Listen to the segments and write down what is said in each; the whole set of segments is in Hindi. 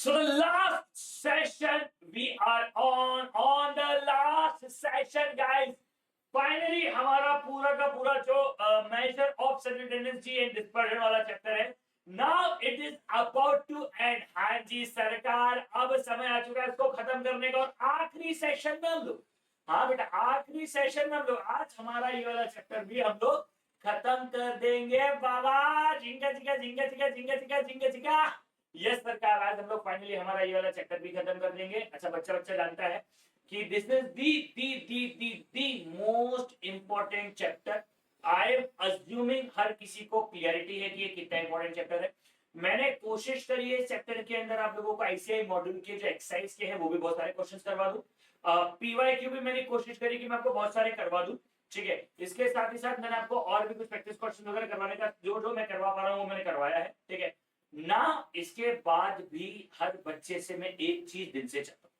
So the last session we are on the last session guys. Finally हमारा पूरा का पूरा जो major of central tendency and dispersion वाला चैप्टर है now it is about to end. हाँ जी सरकार, अब समय आ चुका है इसको खत्म करने का और आखिरी सेशन में हम लोग, हाँ बेटा आखिरी सेशन में हम लोग आज हमारा ये वाला चैप्टर भी हम लोग खत्म कर देंगे बाबा। झिंगा झिंगा झिंगा झिंगा झिंगा झिंगा झिंगा झिंगा। यस सरकार, आज हम लोग फाइनली हमारा ये वाला चैप्टर भी खत्म कर देंगे। अच्छा बच्चा बच्चा जानता है कि this is the most important chapter. I am assuming हर किसी को क्लियरिटी है कि ये कितना इंपॉर्टेंट चैप्टर है। मैंने कोशिश करी है इस चैप्टर के अंदर आप लोगों को आईसीआई मॉड्यूल के जो एक्सरसाइज के हैं वो भी बहुत सारे क्वेश्चंस करवा दूं। पीवाईक्यू भी मैंने कोशिश करी कि मैं आपको बहुत सारे करवा दूं। ठीक है, इसके साथ ही साथ मैंने आपको और भी कुछ प्रैक्टिस क्वेश्चन वगैरह करवाने का जो जो मैं करवा पा रहा हूं वो मैंने करवाया है। ठीक है ना, इसके बाद भी हर बच्चे से मैं एक चीज दिल से चाहता हूं,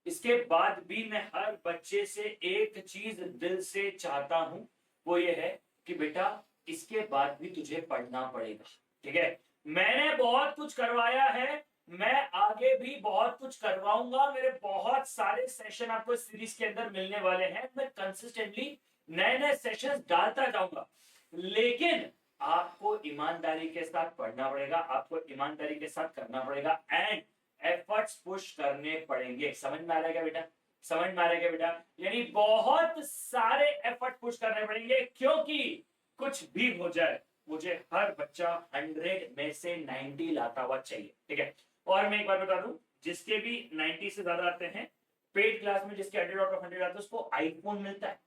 इसके बाद भी मैं हर बच्चे से एक चीज दिल से चाहता हूं, वो ये है कि बेटा इसके बाद भी तुझे पढ़ना पड़ेगा। ठीक है, मैंने बहुत कुछ करवाया है, मैं आगे भी बहुत कुछ करवाऊंगा। मेरे बहुत सारे सेशन आपको इस सीरीज के अंदर मिलने वाले हैं। मैं कंसिस्टेंटली नए नए सेशंस डालता जाऊंगा, लेकिन आपको ईमानदारी के साथ पढ़ना पड़ेगा, आपको ईमानदारी के साथ करना पड़ेगा एंड एफर्ट्स पुश करने पड़ेंगे। समझ में आ रहा है क्या बेटा? समझ में आ रहा है क्या बेटा? यानी बहुत सारे एफर्ट पुश करने पड़ेंगे, क्योंकि कुछ भी हो जाए मुझे हर बच्चा 100 में से 90 लाता हुआ चाहिए। ठीक है, और मैं एक बार बता दूं, जिसके भी 90 से ज्यादा आते हैं पेड क्लास में, जिसके 100 आउट ऑफ 100 आते हैं उसको आईफोन मिलता है।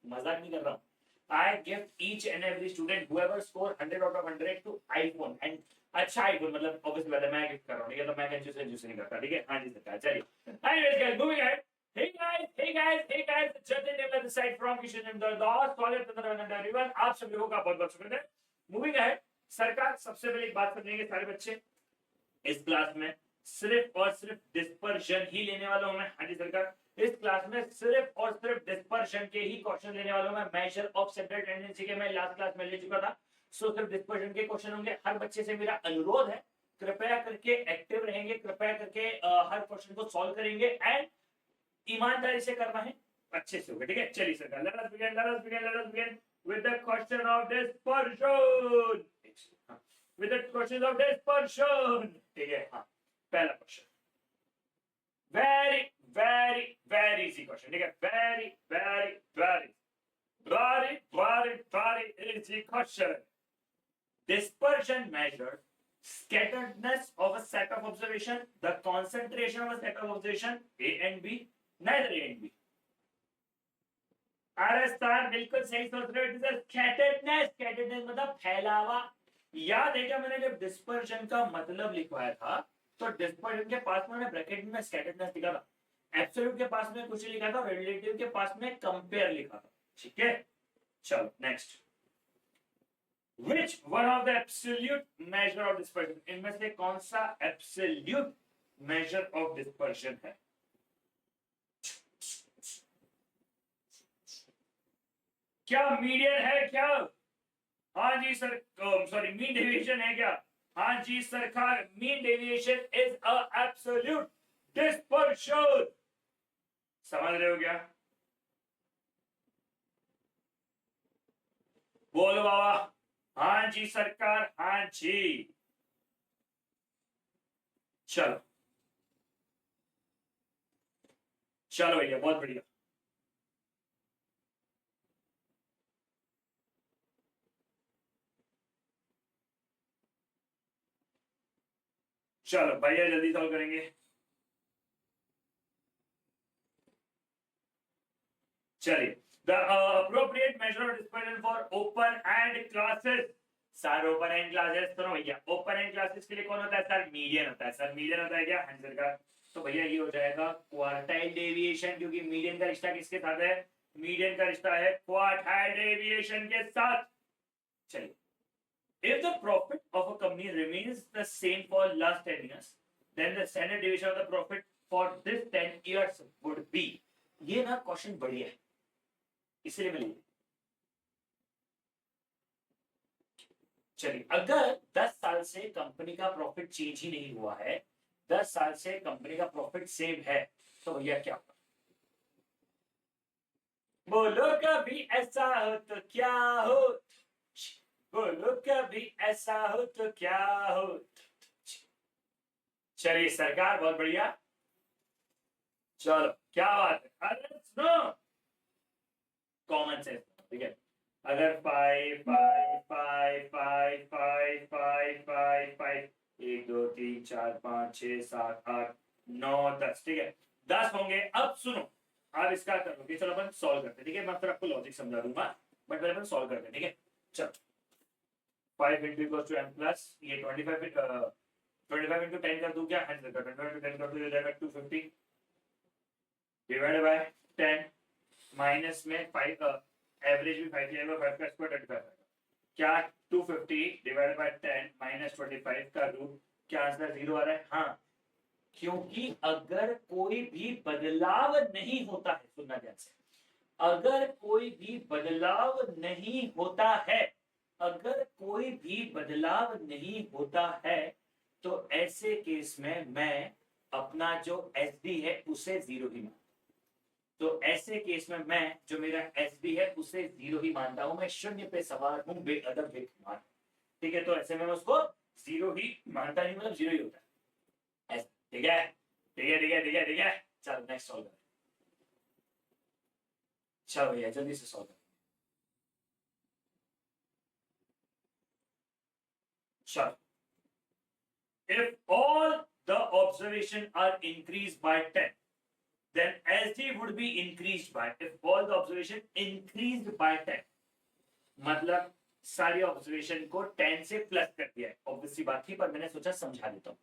मजाक नहीं कर रहा हूं। I give each and every student whoever score 100 out of 100 to iPhone and अच्छा iPhone, मतलब obviously बात है मैं गिफ्ट कर रहा हूँ। ठीक है, तो मैं कंजूस नहीं करता। ठीक है, हाँ जी सरकार। चलिए anyways guys, moving ahead. Hey guys, Jatin Devla this side from Kishan Imdad, स्वागत है everyone, आप सभी लोगों का बहुत बहुत शुक्रिया। Moving ahead, सरकार सबसे पहले एक बात करेंगे, सारे बच्चे इस क्लास में सिर्फ और सिर्फ डिस्पर्शन ही लेने वाला हूं मैं। हाँ जी सरकार, इस क्लास में सिर्फ और सिर्फ डिस्पर्शन के ही क्वेश्चन लेने वाला हूं मैं। मेजर ऑफ सेंट्रल टेंडेंसी के मैं लास्ट क्लास में ले चुका था, सो सिर्फ डिस्पर्शन के क्वेश्चन होंगे। हर बच्चे से मेरा अनुरोध है कृपया करके एक्टिव रहेंगे, कृपया करके हर क्वेश्चन को सॉल्व करेंगे एंड ईमानदारी से करना है, अच्छे से होगा। ठीक है, चलिए सरकार, let us begin with the question of dispersion. With the question of dispersion. ठीक है, हाँ पहला question very very very easy question. ठीक है, very very very very very very easy question. Dispersion measures scatteredness of a set of observation, the concentration of a set of observation A and B, neither A and B. अरे सर बिल्कुल सही सोच रहे हो, इट इज स्कैटर्डनेस। स्कैटर्डनेस मतलब फैलावा। याद है क्या मैंने जब डिस्पर्जन का मतलब लिखवाया था तो डिस्पर्जन के पास में ब्रैकेट में स्कैटर्डनेस लिखा था, एब्सोल्यूट के पास में कुछ लिखा था, रिलेटिव के पास में कंपेयर लिखा था। ठीक है, चलो next. Which one of the absolute measure of dispersion, इनमें से कौन सा absolute measure of dispersion है? क्या मीडियन है क्या? हाँ जी सर, सॉरी मीन डेविएशन है क्या? हाँ जी सरकार, mean deviation is a absolute dispersion. समझ रहे हो क्या? बोलो बाबा। हाँ जी सरकार, हाँ जी। चलो चलो भैया, बहुत बढ़िया। चलो भैया जल्दी सॉल्व करेंगे। चलिए, the appropriate measure of dispersion for open and classes. Sir open and classes सुनो भैया, ओपन एंड क्लासेस के लिए कौन होता है सर? मीडियन होता है। सर मीडियन होता है क्या? आंसर का तो भैया ये हो जाएगा क्वार्टाइल डेविएशन, क्योंकि मीडियन का रिश्ता किसके साथ है? मीडियन का रिश्ता है क्वार्टाइल डेविएशन के साथ। चलिए, if the profit of a company remains the same for last 10 years, then the standard deviation of the profit for this 10 years would be। ये ना क्वेश्चन बढ़िया है, इसलिए मैं लिख। चलिए, अगर 10 साल से कंपनी का प्रॉफिट चेंज ही नहीं हुआ है 10 साल से कंपनी का प्रॉफिट सेम है, तो भैया क्या होगा? बोलो कभी ऐसा हो तो क्या हो, बोलो कभी ऐसा हो तो क्या हो। चलिए सरकार, बहुत बढ़िया। चलो क्या बात है, अरे सुनो, कॉमन सेंस, ठीक है। अगर 5 5 5 5 5 5 5 1 2 3 4 5 6 7 8 9 10, ठीक है, 10 होंगे। अब सुनो, अब इसका करोगे, चलो अपन सॉल्व करते हैं, ठीक है। मैं फिर आपको लॉजिक समझा दूंगा, बट पहले अपन सॉल्व करते हैं, ठीक है। चलो 5 into equals to m plus ये 25 इंटू 10 कर दूं क्या? 25 इंटू 10 कर दूं, ये हो जाएगा 250 डिवाइडेड बाय 10 माइनस में 5, एवरेज भी 5 जाएगा, 5 का स्क्वायर 25 आएगा। क्या 250 डिवाइडेड बाय 10 माइनस 25 का रूट, क्या आंसर 0 आ रहा है? हाँ, क्योंकि अगर कोई भी बदलाव नहीं होता है, सुनना ध्यान से, अगर कोई भी बदलाव नहीं होता है, अगर कोई भी बदलाव नहीं होता है, तो ऐसे केस में मैं अपना जो एस डी है उसे 0 ही मानता। तो ऐसे केस में मैं जो मेरा एस बी है उसे 0 ही मानता हूं, मैं शून्य पे सवार हूं, बेअदब बेखुमार, ठीक है। तो ऐसे में मैं उसको 0 ही मानता, नहीं मतलब 0 ही होता है, ठीक है, ठीक है, ठीक है, ठीक है, ठीक है। चलो नेक्स्ट सॉल्व करें, चलो भैया जल्दी से सॉल्व करें। चलो, if all the observation are increased by 10, then SD would be increased by, if all the observation increased by 10, मतलब सारी ऑब्जर्वेशन को 10 से प्लस कर दिया है, ऑब्वियसली बात थी, पर मैंने सोचा समझा देता हूं,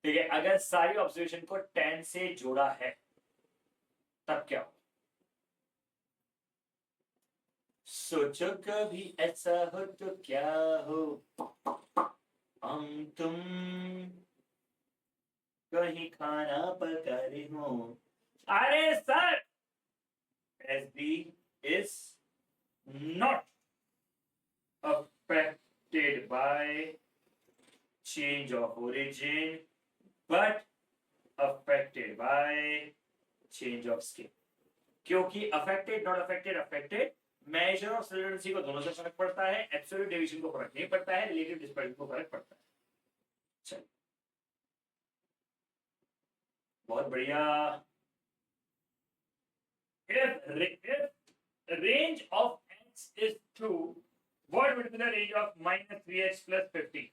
ठीक है। अगर सारी ऑब्जर्वेशन को 10 से जोड़ा है तब क्या हो? सोचो कभी ऐसा हो तो क्या हो, हम तुम कहीं खाना पका रहे हो। अरे sir, S B is not affected by change of origin but affected by change of scale, क्योंकि affected not affected, affected measure of solidity को दोनों से फर्क पड़ता है, एब्सोल्यूट डेविएशन को फर्क नहीं पड़ता है, रिलेटिव डिस्पर्शन को फर्क पड़ता है। चलिए बहुत बढ़िया। if range of x is 2, what would be the range of minus 3x plus 50?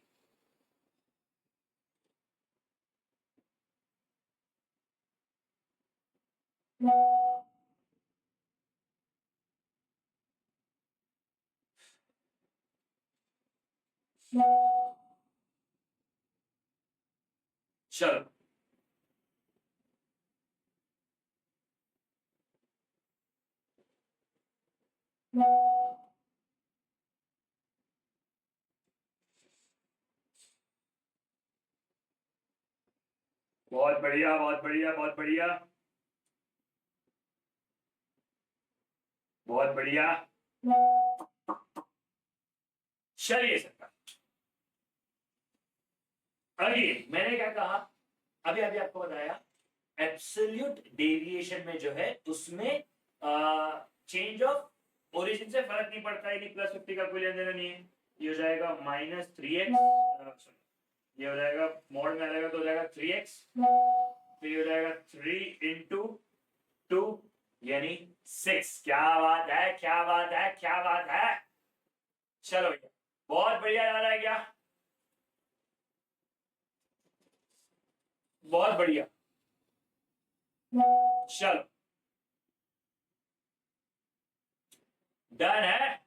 चलो बहुत बढ़िया, बहुत बढ़िया, बहुत बढ़िया, बहुत बढ़िया। चलिए सरकार, अगेन मैंने क्या कहा, अभी अभी आपको बताया, एब्सोल्यूट डेविएशन में जो है उसमें चेंज ऑफ ओरिजिन से फर्क नहीं पड़ता है, नहीं प्लस 50 का कोई लेन देना नहीं है। ये हो जाएगा माइनस 3x, ये हो जाएगा मॉड में आ जाएगा तो हो जाएगा 3x, तो ये हो जाएगा 3 इंटू 2 यानी 6। क्या बात है, क्या बात है, क्या बात है। चलो भैया बहुत बढ़िया याद आ गया, बहुत बढ़िया। चलो डन है,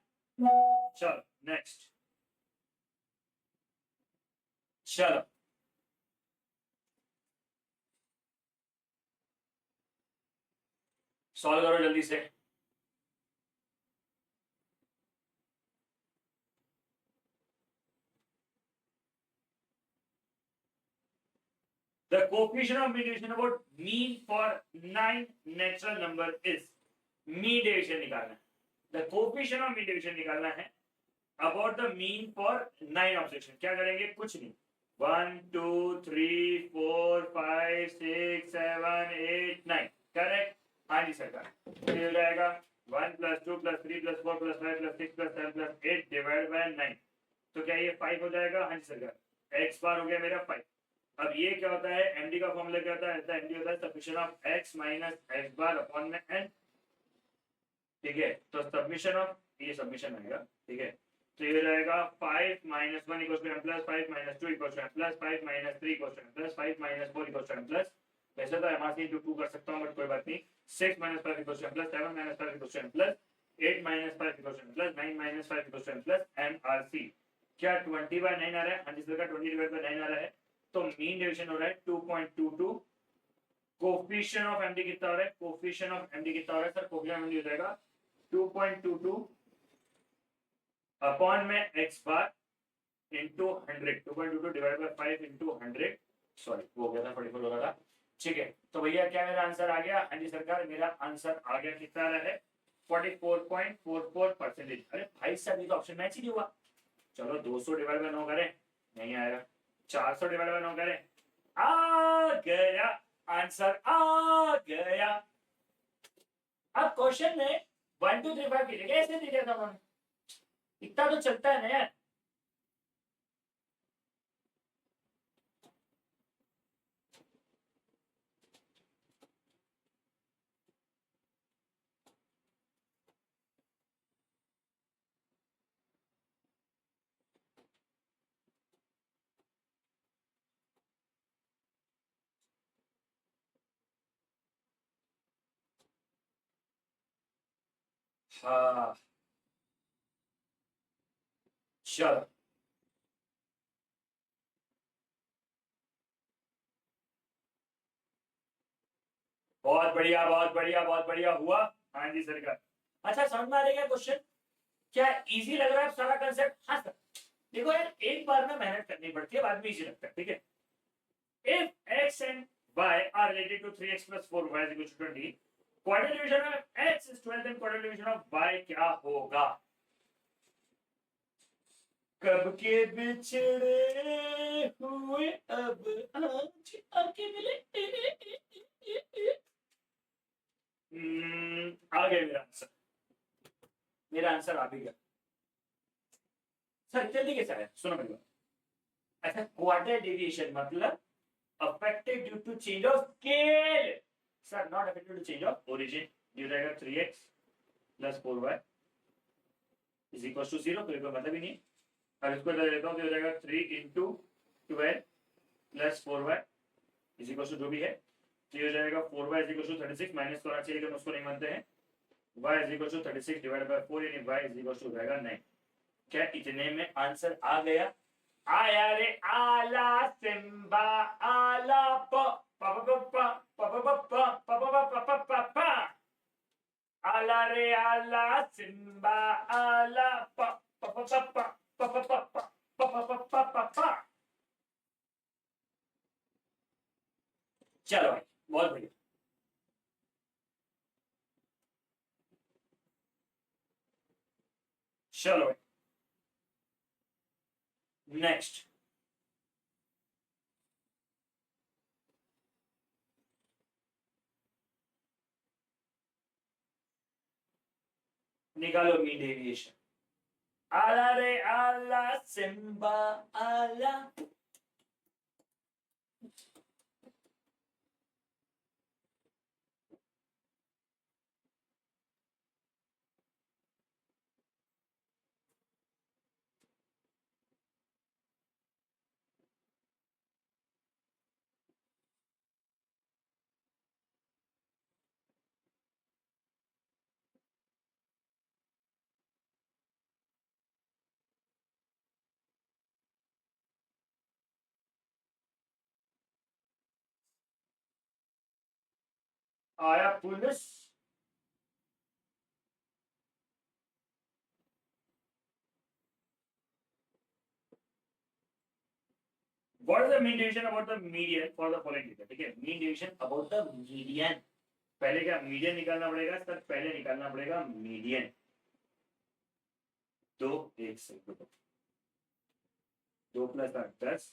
चलो नेक्स्ट, चलो सॉल्व करो जल्दी से। The coefficient of mean deviation about mean for 9 natural number is, mean deviation निकालना है, the coefficient of mean deviation निकालना है about the mean for 9 observation। क्या करेंगे? कुछ नहीं, 1 2 3 ये हो जाएगा 1 + 2 + 3 + 4 + 5 + 6 + 7 + 8 डिवाइड बाय 9। तो क्या ये 5 हो जाएगा? हाँ जी सरकार, x बार हो गया मेरा 5। अब ये क्या होता है, md का फॉर्मूला क्या होता है? md होता है sufficient of x minus x bar upon में n। ठीक है, तो सबमिशन ऑफ, ये सबमिशन आएगा। ठीक है, तो ये हो जाएगा 5 - 1 = m + 5 - 2 = m + 5 - 3 = m + 5 - 4 = m +, वैसे तो mrc into 2 कर सकता हूं बट कोई बात नहीं। 6 - 5 = m +, 7 - 5 = m +, 8 - 5 = m +, 9 - 5 = m + mrc। क्या 20/9 आ रहा है? हाँ जी सर, 20/9 आ रहा है। तो मीन डिवीजन हो रहा है 2.22। कोफिशिएंट ऑफ md कितना हो रहा है? कोफिशिएंट ऑफ md कितना हो रहा है सर? कोफिशिएंट ऑफ md हो जाएगा 2.22 अपॉन में x bar into 100। 2.22 divide by 5 into 100। Sorry, वो हो गया था 44 हो रहा था। ठीक है, तो भैया क्या मेरा आंसर आ गया? हाँ जी सरकार, मेरा आंसर आ गया। कितना आ रहा है? 44.44%। अरे भाई साहब, ये तो ऑप्शन मैच ही नहीं हुआ। चलो 200 डिवाइड बाय 9 करें, नहीं आएगा। 400 डिवाइड बाय 9 करें, आ गया आंसर, आ गया। अब क्वेश्चन में 1 2 3 5 की जगह ऐसे दे दिया था उन्होंने, इतना तो चलता है ना यार। हाँ, चलो बहुत बढ़िया, बहुत बढ़िया, बहुत बढ़िया हुआ। हाँ जी सरकार। अच्छा, समझ में आ रहा है क्वेश्चन? क्या इजी लग रहा है सारा कंसेप्ट? हाँ सर। देखो यार, एक बार में मेहनत करनी पड़ती है, बाद में इजी लगता है। ठीक है, if x and y are related to 3x plus 4y is equal to 20, quadrant division of x is 12, then quadrant division of y क्या होगा? कब के बिछड़े हुए अब आज आके मिले। आ गया मेरा आंसर। मेरा आंसर आ भी गया सर। जल्दी कैसे आया? सुनो मेरी बात। अच्छा, क्वाड्रेंट डेविएशन मतलब affected due to change of scale, sir, not affected due to change of origin। ये रहेगा 3x plus 4y is equals to 0, तो कोई मतलब ही नहीं। और इसको ले लेता हूँ तो हो जाएगा 3 into 12 plus 4y is equals to जो भी है, तो ये हो जाएगा 4y is equals to 36, minus करना चाहिए लेकिन उसको नहीं मानते हैं। y is equals to 36 divided by 4, यानी y is equals to हो जाएगा 9। क्या इतने में आंसर आ गया? आया रे आला सिम्बा आला प प प प प प प प प प आला रे आला सिम्बा आला प प प प प प प प प प प। चलो भाई, बहुत बढ़िया। चलो भाई, नेक्स्ट निकालो मीन डेविएशन। आला रे आला सिम्बा आला। आया police. What is the mean deviation about the median for the following data? ठीक है, mean deviation about the median। पहले क्या मीडियन निकालना पड़ेगा सर? पहले निकालना पड़ेगा मीडियन। तो एक सेकंड, 2 + 8 10,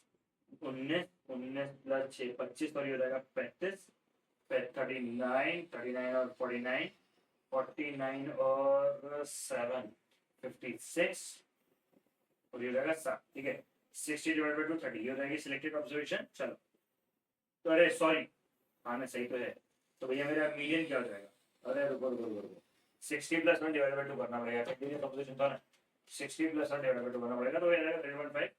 19 19 + 6 25, और ये हो जाएगा 35, 39 39 और 49 49 और 7 56 और ये हो जाएगा 7। ठीक है, 60 डिवाइड बाई 2 30, ये हो जाएगी सिलेक्टेड ऑब्जर्वेशन। चलो, तो अरे सॉरी, हाँ मैं सही तो है, तो भैया मेरा मीडियन क्या हो जाएगा? अरे रुको रुको रुको रुको, 60 प्लस 1 डिवाइड बाई 2 करना पड़ेगा, तो मीडियन ऑब्जर्वेशन था ना, 60 प्लस 1 डिवाइड बाई 2 करना पड़ेगा, तो ये आ जाएगा 3.5।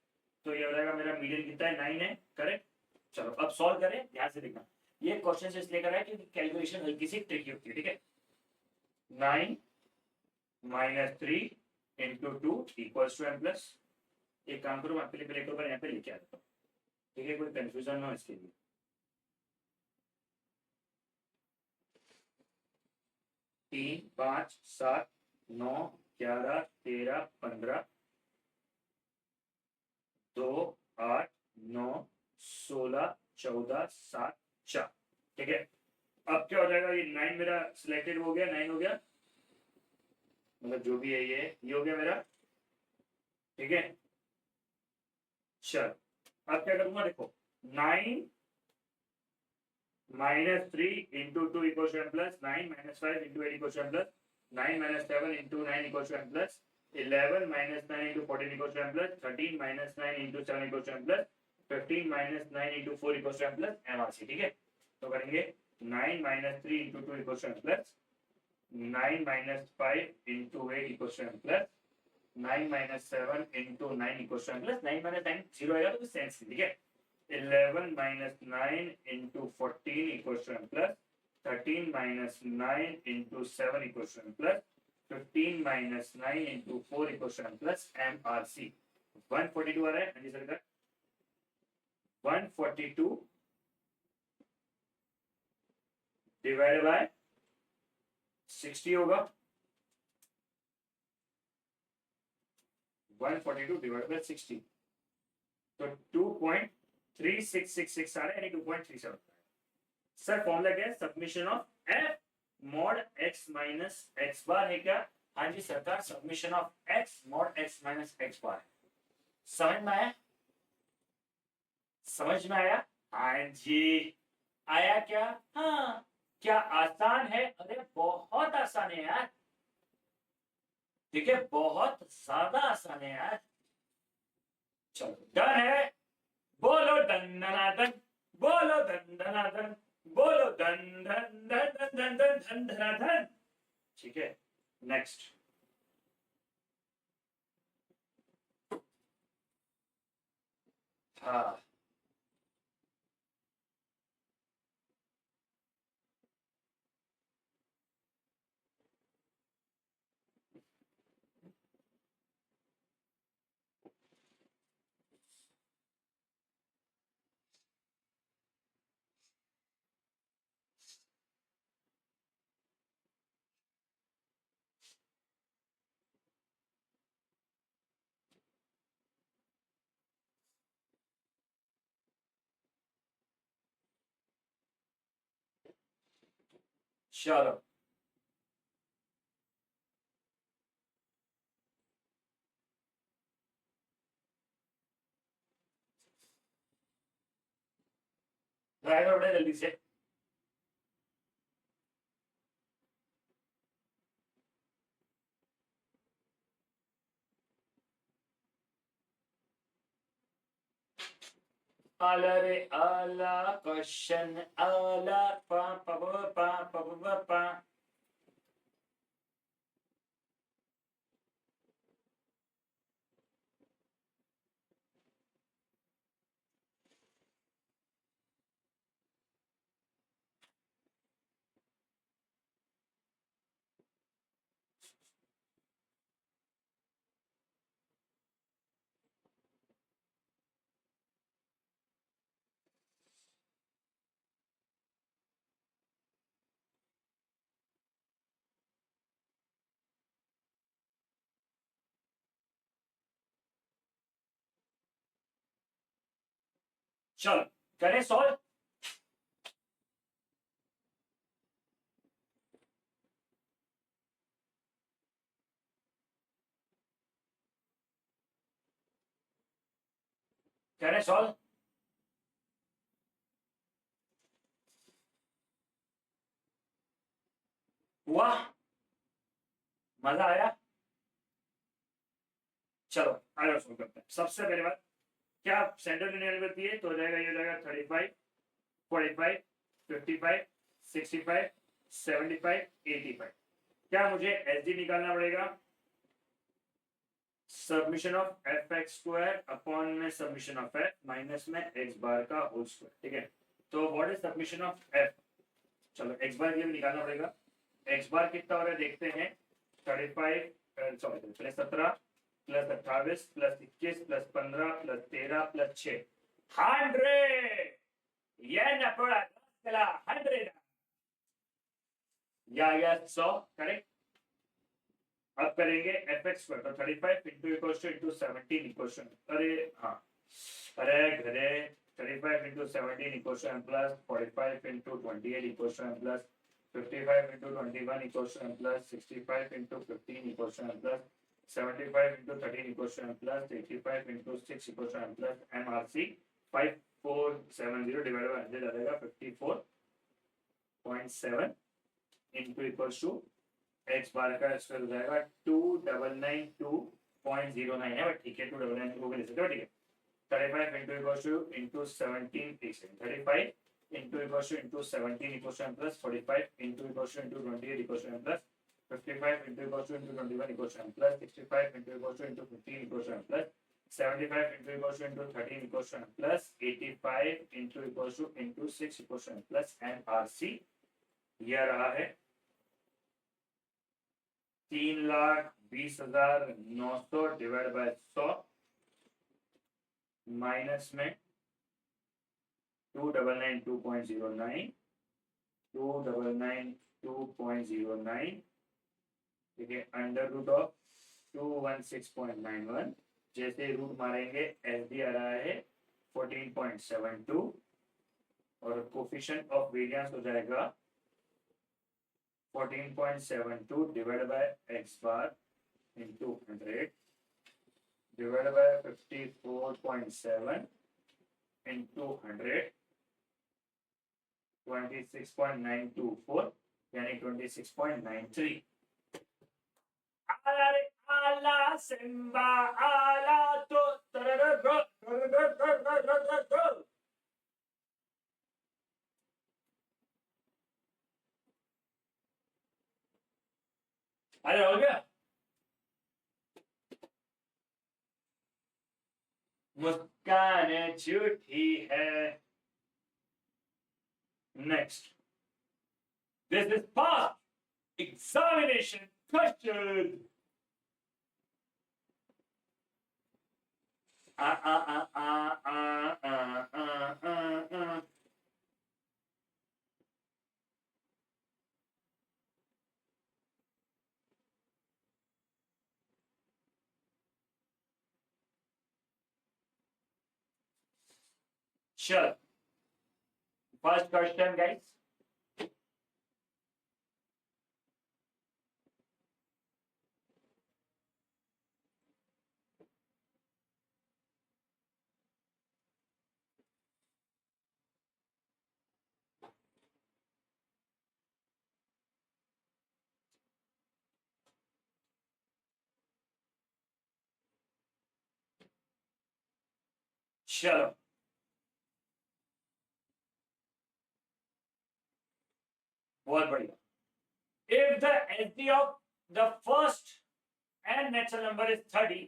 तो ये हो जाएगा मेरा मीडियन कितना है? 9 है, करेक्ट। चलो अब सॉल्व करें, ध्यान से देखना, ये क्वेश्चन से इसलिए कर रहा है क्योंकि कैलकुलेशन हल्की सी ट्रिकी होती है। ठीक है, 9 minus 3 into 2 equals to m plus, एक काम करो, मैं आपके लिए पहले एक बार यहाँ पे लिखे आता हूँ, ठीक है, कोई कंफ्यूजन ना हो इसके लिए। 3 5 7 9 11 13 15 2 8 9 16 14 7 4। ठीक है, अब क्या हो जाएगा? ये 9 मेरा सिलेक्टेड हो गया, 9 हो गया, मतलब जो भी है ये हो गया मेरा। ठीक है, चल अब क्या करूंगा, देखो 9 minus 3 into 2 equal to m plus, 9 minus 5 into 8 equal to m plus, 9 minus 7 into 9 equal to m plus, 11 minus 9 into 14 equal to m plus, 13 minus 9 into 7 equal to m plus, 15 minus 9 into 4 equal to m plus MRC। ठीक है, तो करेंगे 9 minus 3 into 2 equal to m plus, 9 minus 5 into 8 equal to m plus, 9 minus 7 into 9 equal to m plus, 9 minus 9 0 आएगा तो कुछ सेंस नहीं। ठीक है, 11 minus 9 into 14 equals to m plus, 13 minus 9 into 7 equals to m plus, 15 minus 9 into 4 equals to m plus MRC। 142 आ रहा है, हाँ जी सर, 142 डिवाइड बाय 60 होगा, 142 डिवाइड बाय 60, तो 2.3666 आ रहा है, यानी 2.37। सर फॉर्मूला क्या है? Submission of F mod X minus X bar है क्या? हाँ जी सरकार, submission of X mod X minus X bar है। समझ में आया? समझ में आया? हाँ जी आया क्या? हाँ, क्या आसान है? अरे बहुत आसान है यार, ठीक है, बहुत ज्यादा आसान है यार। चलो डन है, बोलो दन दनादन, बोलो दन दनादन, बोलो धन धन धन धन धन धन धन धनाधन। ठीक है, नेक्स्ट। हाँ चलो, ट्राई करो बड़े जल्दी से। आला रे आला, क्वेश्चन आला, पा पा पा पा पा पा पा। चलो करें सॉल्व। करें सॉल्व। हुआ? मजा आया? चलो आगे शुरू करते हैं। सबसे पहले बात, क्या सेंटर यूनियन बनती है तो हो जाएगा, ये हो जाएगा 35, 45, 55, 65, 75, 85। क्या मुझे एच डी निकालना पड़ेगा? Submission of F x square upon में सबमिशन ऑफ एफ माइनस में एक्स बार का होल स्क्वायर। ठीक है, तो what is submission of F? चलो एक्स बार ये भी निकालना पड़ेगा। एक्स बार कितना हो रहा है देखते हैं। 35 sorry 17 plus 28 plus 21 plus 15 plus 13 plus 6 100। ये ना पड़ा चला 100 या 100 करेक्ट। अब करेंगे एफ एक्स स्क्वायर, तो 35 into equal to into 17 equal to, अरे हाँ, अरे घरे 35 into 17 equal to M plus 45 into 28 equal to M plus 55 into 21 equal to M plus 65 into 15 equal to M plus 75 into 13 equal to M plus 85 into 6 equal to M plus M R C 5470 divide by 100 आ जाएगा 54.7 into equal to x bar का स्क्वायर हो जाएगा 2992.09 है, बट ठीक है 2992 को भी ले सकते हो। ठीक है, 35 into equal to into 17 35 into equal to into 17 equal to M plus 45 into equal to into 28 equal to M plus 55 into equal to into 21 equal to M plus 65 into equal to into 15 equal to M plus 75 into equal to into 13 equal to M plus 85 into equal to into 6 equal to M plus M R C. यह रहा है 3,20,900 डिवाइड बाय 100 माइनस में 2,992.09 2,992.09, ठीक है, अंडर रूट ऑफ 216.91। जैसे रूट मारेंगे एस डी आ रहा है 14.72 और कोफिशिएंट ऑफ वेरिएंस हो जाएगा 14.72 divided by x bar into 100 divided by 54.7 into 100 26.924 यानी 26.93। आला रे आला सिम्बा आला तो अरे हो गया। मुस्कान झूठी है। Next, this is past examination question. आ आ आ आ आ आ आ आ। चलो फर्स्ट क्वेश्चन गाइस, चलो बहुत बढ़िया। If the SD of the first n natural number is 30,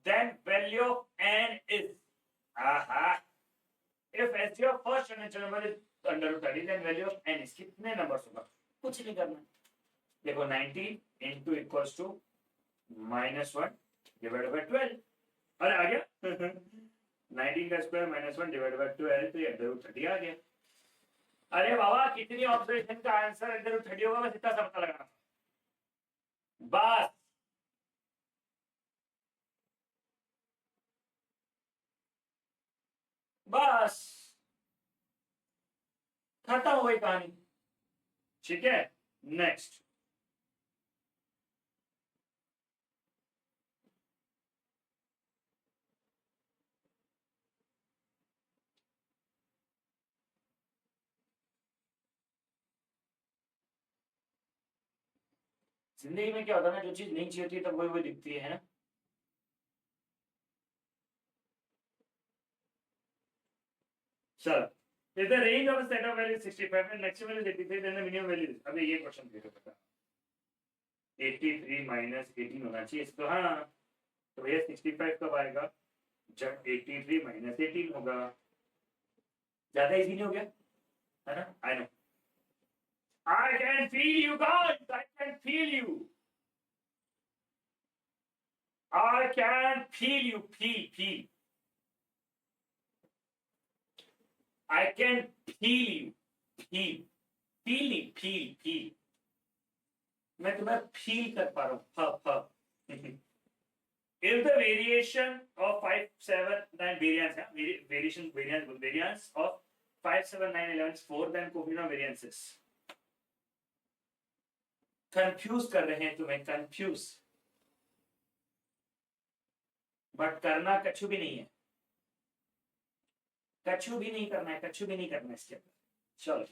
then value of n is aha. If SD of first n natural number is under root 30, then value of n is कितने नंबर्स होगा? कुछ नहीं करना। देखो 19 into equals to -1 divided by 12। अरे आ गया 19 का स्क्वायर -1 डिवाइड बाय 12 तो ये अंडर रूट 30 आ गया। अरे बाबा कितनी ऑब्जर्वेशन का आंसर अंडर रूट 30 होगा, बस इतना सा पता लगाना बस। बस खत्म हो गई कहानी। ठीक है, नेक्स्ट जिंदगी में क्या होता है ना, जो चीज नहीं चाहिए होती है तब वही वही दिखती है ना। चलो, if the range of a set of values 65 and maximum is 83, then the minimum value is, अभी ये क्वेश्चन देखो बता, 83 माइनस 18 होना चाहिए इसको। हाँ, तो भैया 65 कब आएगा, जब 83 माइनस 18 होगा। ज्यादा इजी नहीं हो गया है ना? I know, I can feel you guys, I can feel you, I can feel you, feel, I can feel you, feel, मैं तुम्हें फील कर पा रहा हूँ। If the variation of 5, 7, 9 variance of 5, 7, 9, 11 is 4, then coefficient of variances. Confuse कर रहे हैं तुम्हें, कंफ्यूज, बट करना कछु भी नहीं है, कछु भी नहीं करना है, कछु भी नहीं करना है इसके अंदर। चलो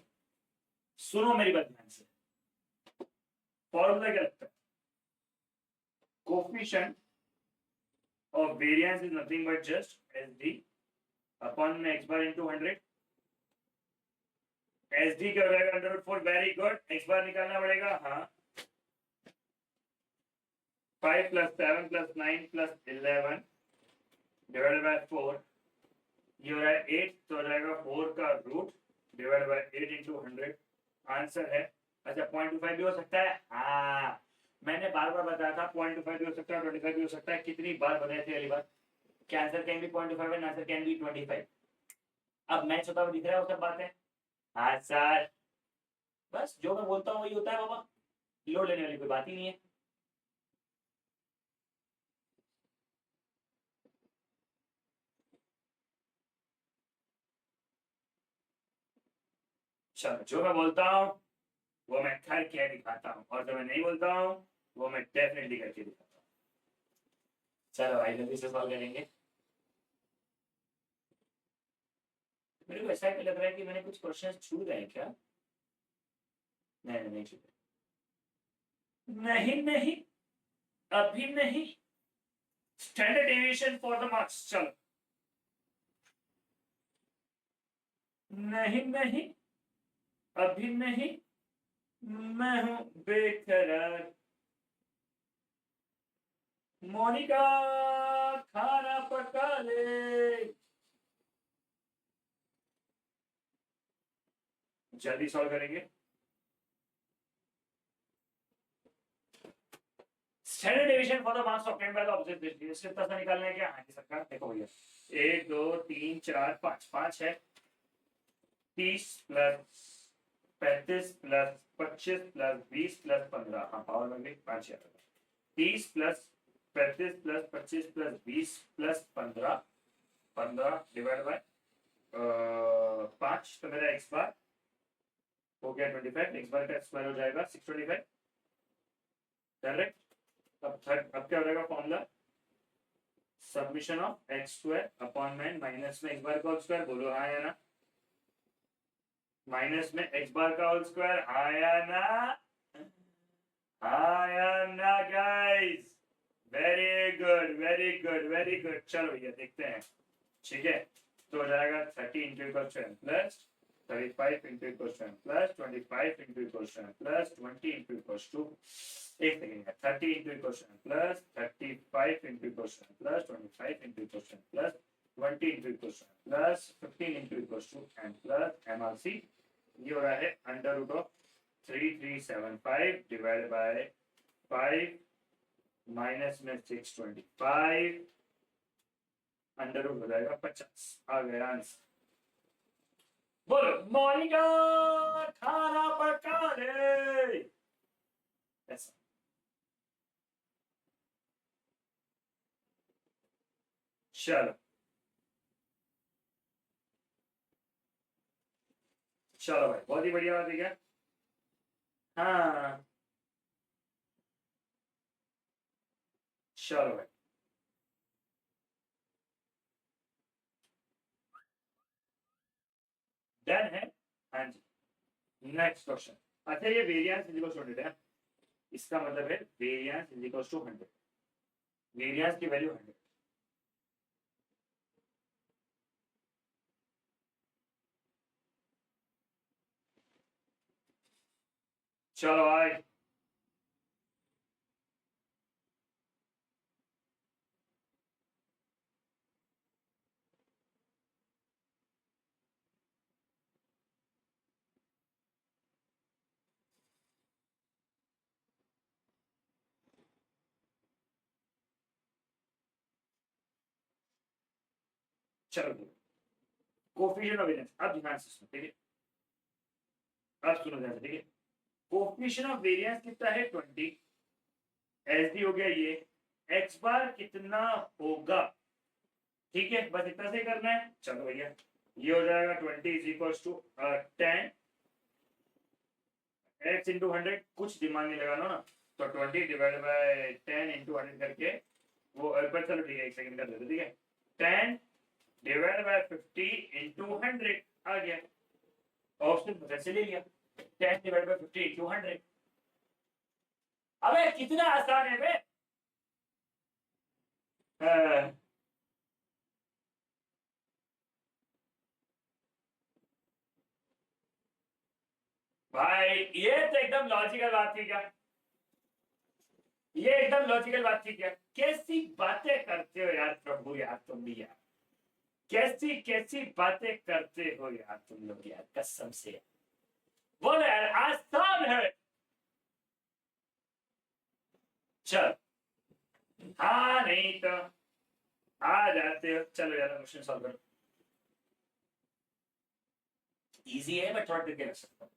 सुनो मेरी बात ध्यान से, फॉर्मूला क्या लगता है, coefficient of variance is nothing but just SD upon x bar into 100. SD क्या हो जाएगा, under root 4। Very good, x bar निकालना पड़ेगा। हाँ, 5 plus 7 plus 9 plus 11 divided by 4, ये हो रहा है 8, तो हो जाएगा 4 का root divide by 8 into 100। Answer है, अच्छा 0.25 भी हो सकता है। हाँ, मैंने बार बार बताया था 0.25 भी हो सकता है, 25 भी हो सकता है। कितनी बार बताई थी अगली बार, answer can be 0.25 and answer can be 25। अब मैच होता हुआ दिख रहा है, वो सब बात है। हाँ सर, बस जो मैं बोलता हूँ वही होता है बाबा, लोड लेने वाली कोई बात ही नहीं है। चलो, जो मैं बोलता हूँ वो मैं करके दिखाता हूँ, और जो मैं नहीं बोलता हूँ वो मैं डेफिनेटली करके दिखाता हूँ। चलो भाई, जल्दी से सॉल्व करेंगे। मेरे को ऐसा लग रहा है कि मैंने कुछ क्वेश्चन छू गए क्या? नहीं नहीं छू गए, नहीं नहीं, अभी नहीं। Standard deviation for the marks, चलो। नहीं नहीं, अभी नहीं, मैं हूं बेकरार। मोनिका खाना पका ले, जल्दी सॉल्व करेंगे। Standard deviation for the marks obtained by the object, इससे पता निकालना है क्या? हाँ जी सरकार, देखो भैया, 1 2 3 4 5, 5 है, 30 प्लस 35 प्लस 25 प्लस 20 प्लस 15, हाँ पावर बन गई 5 यार। 30 plus 35 plus 25 plus 20 plus 15, 15 divide by 5, तो मेरा एक्स बार हो गया 25, एक्स बार का स्क्वायर हो जाएगा 625, करेक्ट। अब क्या हो जाएगा formula, submission of x square upon में माइनस में एक्स बार का होल स्क्वायर, बोलो हाँ या ना, माइनस में एक्स बार का होल स्क्वायर, हाँ या ना, हाँ या ना guys, very good very good very good. चलो भैया देखते हैं, ठीक है, तो हो जाएगा 30 into equal to plus 35 into equal to plus 25 into equal to plus 20 into equal to, एक सेकेंड है, 30 into equal to plus 35 into equal to plus 25 into equal to plus 20 into equal to plus 15 into equal to and plus MRC, ये हो रहा है under root of 3375 divide by 5 minus में 625, अंडर रूट हो जाएगा 50। आ गया आंसर, बोलो मोनिका खाना पका ले, ऐसा। चलो चलो भाई, बहुत ही बढ़िया बात है क्या? हाँ चलो भाई, डन है। हाँ जी, नेक्स्ट क्वेश्चन। अच्छा, ये वेरिएंस इज इक्वल टू है, इसका मतलब है variance is equal to 100, variance की वैल्यू 100। चलो भाई, चलो कोफिशिएंट ऑफ वेरिएंस, अब ध्यान से सुनो, ठीक है, अब सुनो ध्यान से, ठीक है। कोफिशिएंट ऑफ वेरिएंस कितना है 20, एस डी हो गया ये, एक्स बार कितना होगा, ठीक है, बस इतना से करना है। चलो भैया, ये हो जाएगा 20 is equal to 10 x into 100, कुछ दिमाग नहीं लगाना ना, तो 20 डिवाइड बाय 10 इंटू 100 करके वो पर, चलो ठीक है, एक सेकंड कर देते, ठीक है, 10 डिवाइड बाय 50 इंटू 100 आ गया, ऑप्शन पता से ले लिया, 10 डिवाइड बाय 50 इंटू 100। अबे कितना आसान है बे। हाँ, भाई ये तो एकदम लॉजिकल बात थी क्या, ये एकदम लॉजिकल बात थी क्या, कैसी बातें करते हो यार प्रभु, यार तुम भी यार, कैसी कैसी बातें करते हो यार तुम लोग यार, कसम से बोलो यार, आसान है। चल, हाँ नहीं तो आ जाते हो, चलो यार क्वेश्चन सॉल्व करो, इजी है बट थोड़ा ट्रिकी रख सकता हूँ।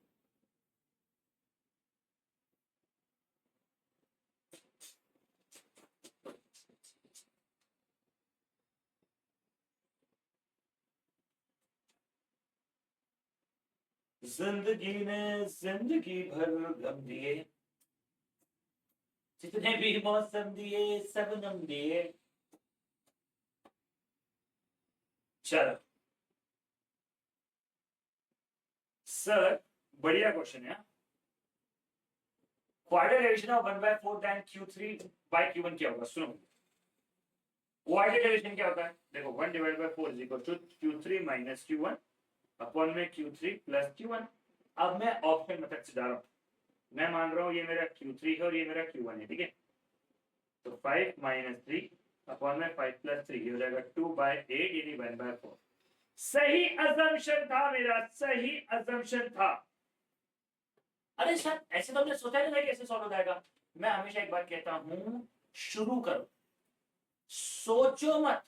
जिंदगी ने जिंदगी भर गम दिए, जितने भी मौसम दिए सब नम दिए। चलो सर, बढ़िया क्वेश्चन है। Quadratic derivation of 1/4 tan q3 by q1 क्या होगा, सुनो। क्वाड्रेटिक डेरिवेशन क्या होता है, देखो 1 divide by 4 is equal to q3 minus q1 upon में q3 प्लस q1। अब मैं ऑप्शन मेथड से जा रहा हूं, मैं मान रहा हूं ये मेरा q3 है और ये मेरा q1 है, ठीक है, तो 5 माइनस 3 अपॉन में 5 प्लस 3 हो जाएगा 2/8 यानी 1/4। सही अजम्पशन था मेरा, सही अजम्पशन था। अरे सर ऐसे तो हमने सोचा नहीं था कैसे सॉल्व हो जाएगा। मैं हमेशा एक बात कहता हूं, शुरू करो, सोचो मत।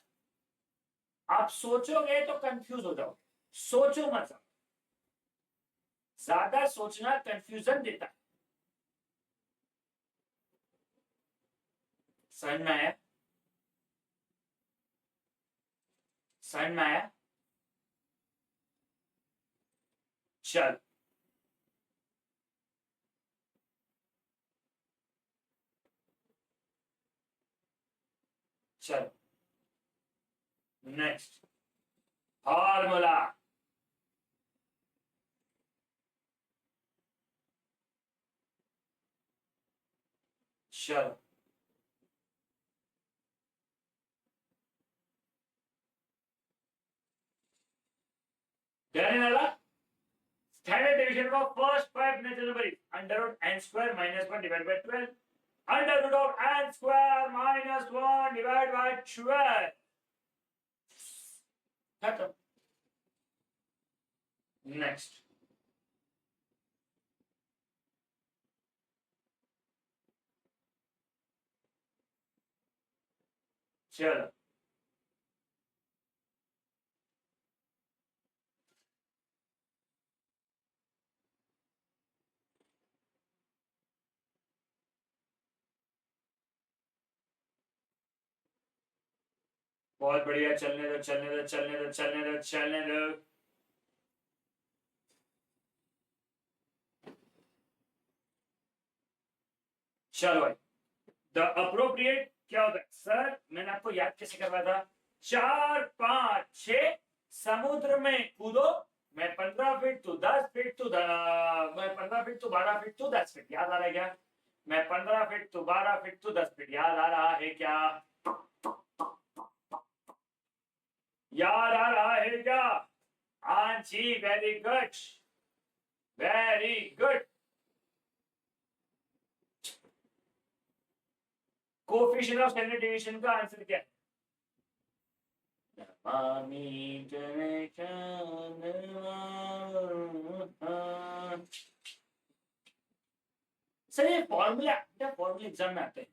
आप सोचोगे तो कंफ्यूज हो जाओ, सोचो मत, ज्यादा सोचना कंफ्यूजन देता है। समझ में आया, समझ में आया। चल चल नेक्स्ट फार्मूला। चलो कहने वाला, standard division of first 5 natural numbers under root n square minus 1 divided by 12, under root of n square minus 1 divided by 12, खत्म। नेक्स्ट चलो, बहुत बढ़िया, चलने दो चलने दो चलने दो चलने दो चलने दो। चलो भाई, द अप्रोप्रिएट क्या होता है सर, मैंने आपको याद कैसे करवाया था, 4 5 6 समुद्र में कूदो, मैं 15 फीट तू 10 फीट तू मैं 15 फीट तू 12 फीट तू 10 फीट, याद आ रहा है क्या। मैं 15 फीट, तू 12 फीट, तू 10 फीट। याद आ रहा है क्या? याद आ रहा है क्या? हाँ जी, very good, very good. Coefficient of standard division का आंसर क्या है? सर ये फॉर्मूला क्या, फॉर्मूला एग्जाम में आते हैं?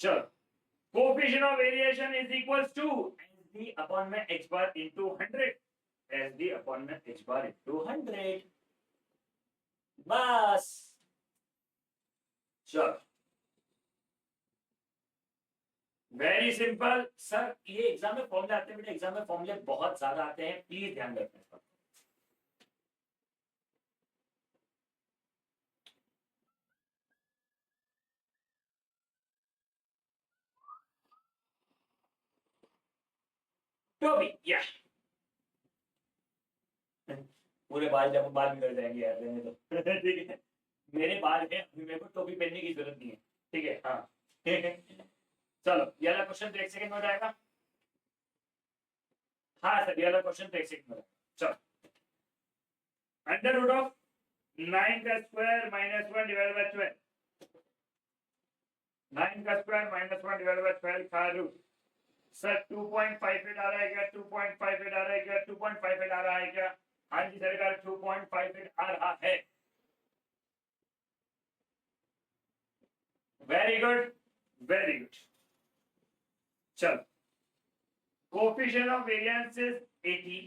चलो, coefficient of variation is equals to SD upon में h bar into 100, SD upon में h बार इनटू 100। बस। चलो, वेरी सिंपल सर। ये एग्जाम में फॉर्मूले आते हैं बेटा, एग्जाम में फॉर्मूले बहुत ज्यादा आते हैं, प्लीज ध्यान रखना। टोबी, या पूरे बाल जब बाल बिगड़ जाएंगे यार, रहने दो। ठीक है, मेरे बाल हैं अभी, मेरे को टोपी पहनने की जरूरत नहीं है। ठीक है, हाँ। चलो, ये वाला क्वेश्चन तो 1 सेकंड में हो जाएगा। हाँ सर, ये वाला क्वेश्चन तो 1 सेकंड में हो जाएगा। चलो, अंडर रूट ऑफ 9 का स्क्वायर माइनस 1 डिवाइड बाय 12, 9 का स्क्वायर माइनस 1 डिवाइड बाय 12 का रूट। सर 2.58 आ रहा है क्या? 2.58 आ रहा है क्या? 2.58 आ रहा है क्या? हाँ जी सर, 2.58 आ रहा है। Very good, very good. चलो, coefficient of variance is 80,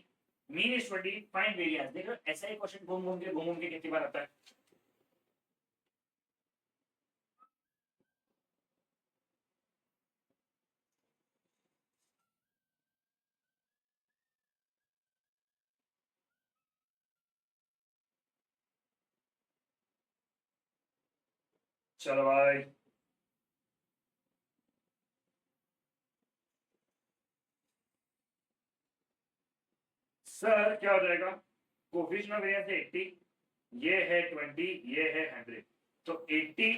mean is 20, find variance. देखो ऐसा ही क्वेश्चन घूम घूम के कितनी बार आता है। चलो भाई, सर क्या हो जाएगा? कोएफिशिएंट ऑफ वेरिएंस है 80, ये है 20, ये है 100, तो 80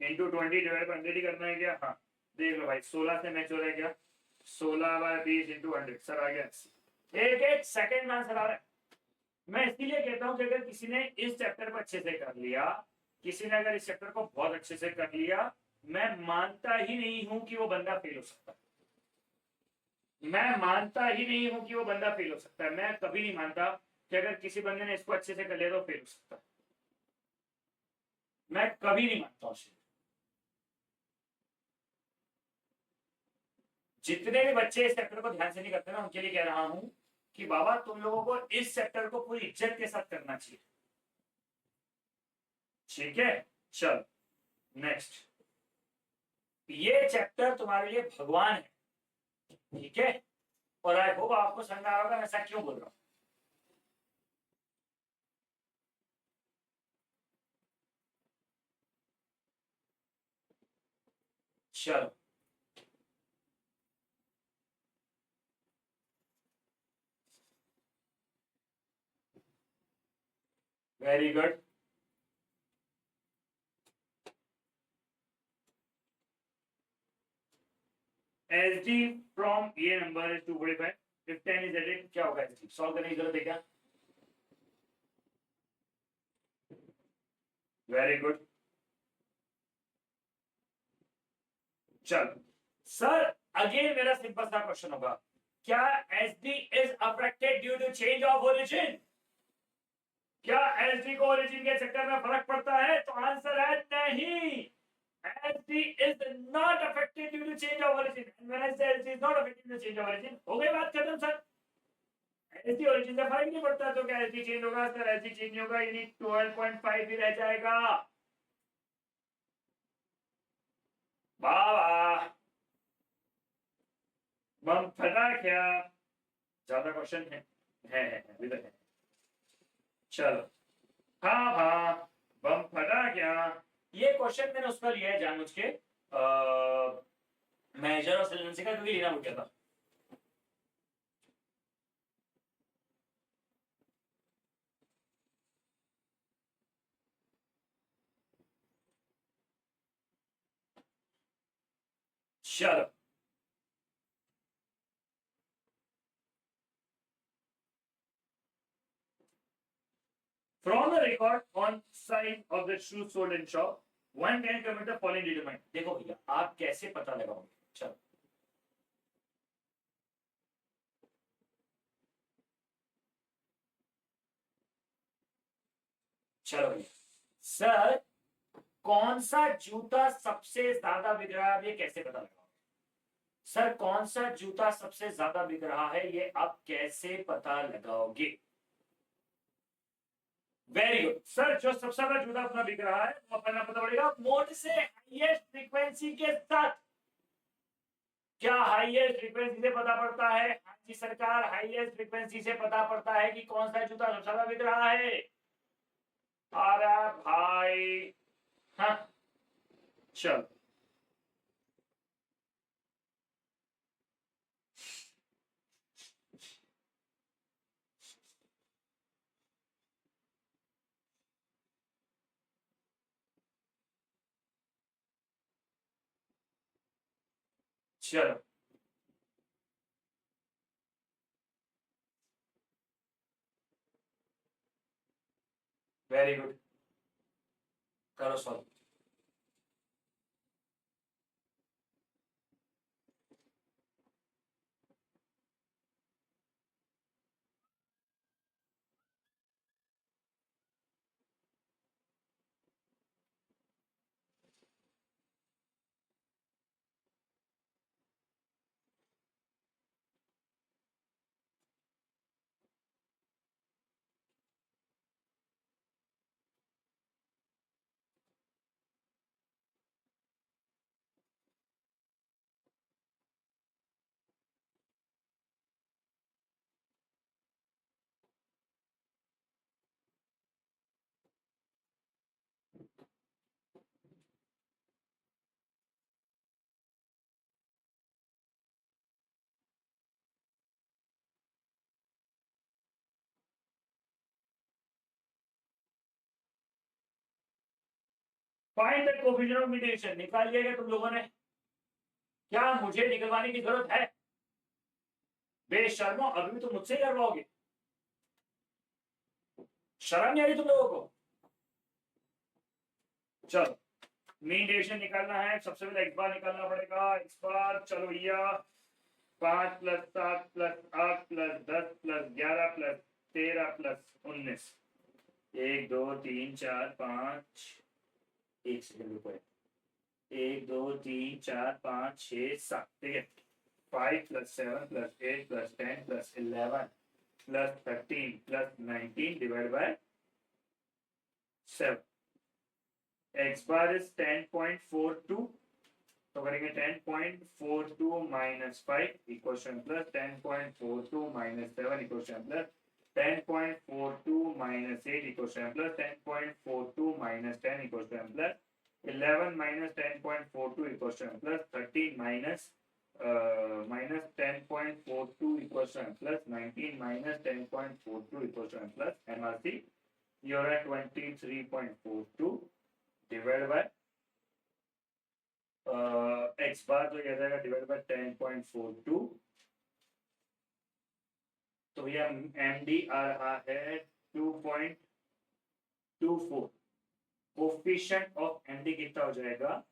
इंटू 20 डिवाइड बाई 100 ही करना है क्या? हाँ, देख लो भाई, 16 से मैच हो रहा है क्या? 16 बाय 20 इंटू 100। सर आ गया। एक एक सेकंड में आंसर आ रहा है। मैं इसलिए कहता हूं कि अगर किसी ने इस चैप्टर को अच्छे से कर लिया, किसी ने अगर इस चैप्टर को बहुत अच्छे से कर लिया, मैं मानता ही नहीं हूं कि वो बंदा फेल हो सकता है। मैं मानता ही नहीं हूं कि वो बंदा फेल हो सकता है। मैं कभी नहीं मानता कि अगर किसी बंदे ने इसको अच्छे से कर लिया तो फेल हो सकता है। मैं कभी नहीं मानता उसे। जितने भी बच्चे इस चैप्टर को ध्यान से नहीं करते ना, उनके लिए कह रहा हूं कि बाबा तुम लोगों को इस चैप्टर को पूरी इज्जत के साथ करना चाहिए। ठीक है, चल नेक्स्ट। ये चैप्टर तुम्हारे लिए भगवान है, ठीक है? और आई होप आपको समझ आ रहा होगा मैं ऐसा क्यों बोल रहा हूं। चलो, very good. S D from ये number is 245, if 10 is added, क्या होगा? एस डी सॉल्व करने की जरूरत है क्या? Very good. चलो सर, अगेन मेरा सिंपल सा क्वेश्चन होगा, क्या S D is affected due to change of origin? क्या एस डी को ओरिजिन के चक्कर में फर्क पड़ता है? तो आंसर है नहीं। SD is not affected due to change of origin. And when I say SD is not affected due to change of origin, हो गई बात खत्म सर। SD origin से फर्क नहीं पड़ता, तो क्या SD चेंज होगा? सर SD चेंज नहीं होगा, यानी 12.5 ही रह जाएगा। वाह, बम फटा क्या? ज्यादा क्वेश्चन है अभी तक है। चलो, हाँ हाँ, बम फटा क्या? ये क्वेश्चन मैंने उसका लिया है जानबूझ के, मेजर और सिलेंसी का, क्योंकि लेना हो गया था। चलो, from the record on side of the shoes sold in shop, one can commit the following determined। देखो भैया, आप कैसे पता लगाओगे? चलो, चलो भैया, सर कौन सा जूता सबसे ज्यादा बिक रहा है, ये कैसे पता लगाओगे? सर कौन सा जूता सबसे ज्यादा बिक रहा है, ये आप कैसे पता लगाओगे? वेरी गुड सर, जो सबसे ज्यादा जूता अपना बिक रहा है वो अपना पता पड़ेगा मोड से हाईएस्ट फ्रीक्वेंसी के साथ। क्या हाईएस्ट फ्रीक्वेंसी से पता पड़ता है? हाँ जी सरकार, हाईएस्ट फ्रीक्वेंसी से पता पड़ता है कि कौन सा जूता सबसे ज्यादा बिक रहा है। अरे भाई, हाँ, चलो, चलो, वेरी गुड, करो solve. Find the coefficient of mitigation, निकाल लिया क्या तुम लोगों ने? क्या मुझे निकलवाने की जरूरत है? बेशर्मो, अभी भी तुम मुझसे करवाओगे? शर्म नहीं आ रही तुम लोगों को? चलो, मीन डेविएशन निकालना है, सबसे पहले एक्स बार निकालना पड़ेगा। एक्स बार, चलो भैया, 5 + 7 + 8 + 10 + 11 + 13 + 19। 1 2 3 4 5, एक सेकंड रुको, 1 2 3 4 5 6 7, ठीक है। 5 + 7 + 8 + 10 + 11 + 13 + 19 divide by 7। X bar is 10.42, तो करेंगे 10.42 minus 5 equation plus 10.42 minus 7 equation plus 10.42 minus 8 equation plus 10.42 minus 10 equation plus 11 minus 10.42 equation plus 13 minus 10.42 equation plus 19 minus 10.42 equation plus MRC, you're at 23.42 divide by X bar तो यह जाएगा डिवाइड बाय 10.42, तो भैया MD आ रहा है 2.24। कोफिशिएंट ऑफ MD कितना हो जाएगा?